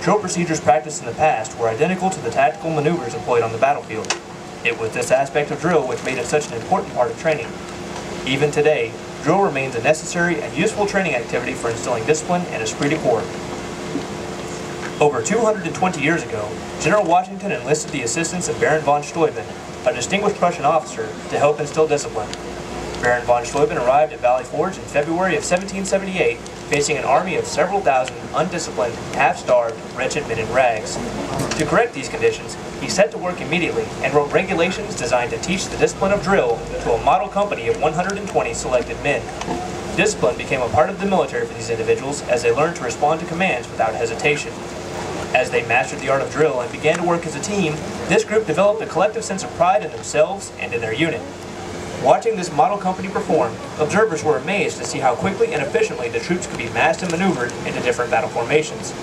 Drill procedures practiced in the past were identical to the tactical maneuvers employed on the battlefield. It was this aspect of drill which made it such an important part of training. Even today, drill remains a necessary and useful training activity for instilling discipline and esprit de corps. Over 220 years ago, General Washington enlisted the assistance of Baron von Steuben, a distinguished Prussian officer, to help instill discipline. Baron von Steuben arrived at Valley Forge in February of 1778, facing an army of several thousand undisciplined, half-starved, wretched men in rags. To correct these conditions, he set to work immediately and wrote regulations designed to teach the discipline of drill to a model company of 120 selected men. Discipline became a part of the military for these individuals as they learned to respond to commands without hesitation. As they mastered the art of drill and began to work as a team, this group developed a collective sense of pride in themselves and in their unit. Watching this model company perform, observers were amazed to see how quickly and efficiently the troops could be massed and maneuvered into different battle formations.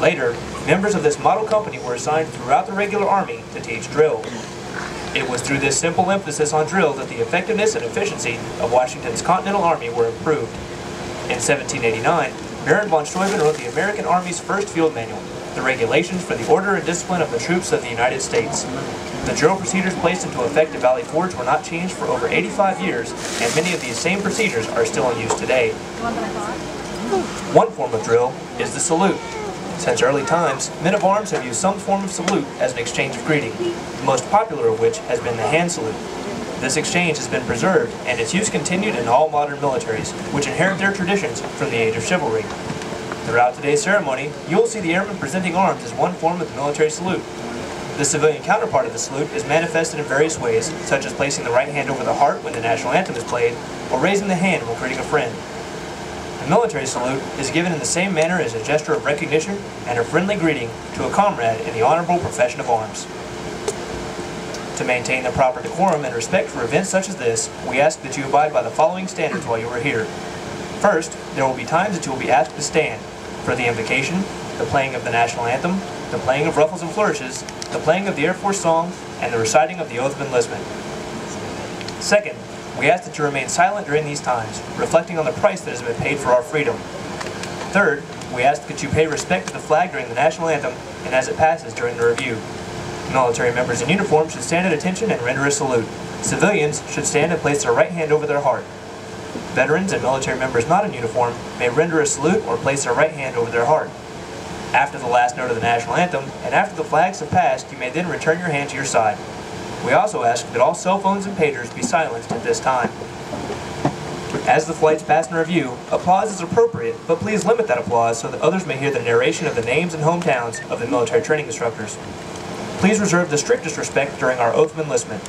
Later, members of this model company were assigned throughout the regular army to teach drill. It was through this simple emphasis on drill that the effectiveness and efficiency of Washington's Continental Army were improved. In 1789, Baron von Steuben wrote the American Army's first field manual, the regulations for the order and discipline of the troops of the United States. The drill procedures placed into effect at Valley Forge were not changed for over 85 years, and many of these same procedures are still in use today. One form of drill is the salute. Since early times, men of arms have used some form of salute as an exchange of greeting, the most popular of which has been the hand salute. This exchange has been preserved, and its use continued in all modern militaries, which inherit their traditions from the age of chivalry. Throughout today's ceremony, you will see the airmen presenting arms as one form of the military salute. The civilian counterpart of the salute is manifested in various ways, such as placing the right hand over the heart when the national anthem is played, or raising the hand when greeting a friend. The military salute is given in the same manner as a gesture of recognition and a friendly greeting to a comrade in the honorable profession of arms. To maintain the proper decorum and respect for events such as this, we ask that you abide by the following standards while you are here. First, there will be times that you will be asked to stand for the invocation, the playing of the national anthem, the playing of ruffles and flourishes, the playing of the Air Force song, and the reciting of the oath of enlistment. Second, we ask that you remain silent during these times, reflecting on the price that has been paid for our freedom. Third, we ask that you pay respect to the flag during the national anthem and as it passes during the review. Military members in uniform should stand at attention and render a salute. Civilians should stand and place their right hand over their heart. Veterans and military members not in uniform may render a salute or place their right hand over their heart. After the last note of the national anthem, and after the flags have passed, you may then return your hand to your side. We also ask that all cell phones and pagers be silenced at this time. As the flights pass in review, applause is appropriate, but please limit that applause so that others may hear the narration of the names and hometowns of the military training instructors. Please reserve the strictest respect during our oath of enlistment.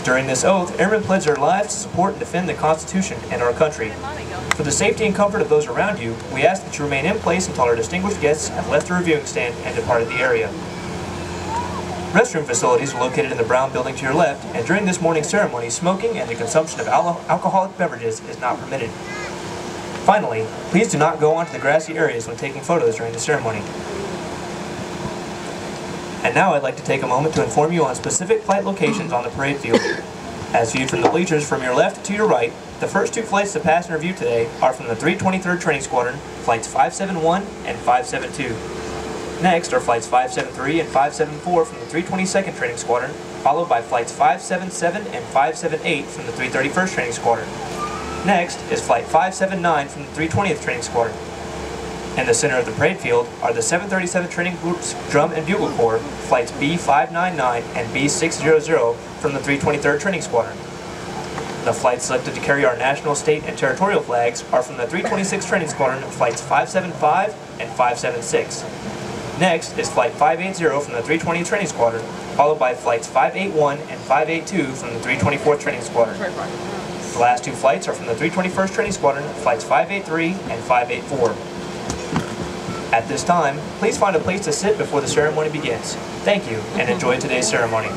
During this oath, airmen pledge their lives to support and defend the Constitution and our country. For the safety and comfort of those around you, we ask that you remain in place until our distinguished guests have left the reviewing stand and departed the area. Restroom facilities are located in the brown building to your left, and during this morning's ceremony, smoking and the consumption of alcoholic beverages is not permitted. Finally, please do not go onto the grassy areas when taking photos during the ceremony. And now I'd like to take a moment to inform you on specific flight locations on the parade field. As viewed from the bleachers from your left to your right, the first two flights to pass in review today are from the 323rd Training Squadron, flights 571 and 572. Next are flights 573 and 574 from the 322nd Training Squadron, followed by flights 577 and 578 from the 331st Training Squadron. Next is flight 579 from the 320th Training Squadron. In the center of the parade field are the 737 Training Group's Drum and Bugle Corps, flights B599 and B600 from the 323rd Training Squadron. The flights selected to carry our national, state, and territorial flags are from the 326th Training Squadron, flights 575 and 576. Next is flight 580 from the 320th Training Squadron, followed by flights 581 and 582 from the 324th Training Squadron. The last two flights are from the 321st Training Squadron, flights 583 and 584. At this time, please find a place to sit before the ceremony begins. Thank you, and enjoy today's ceremony.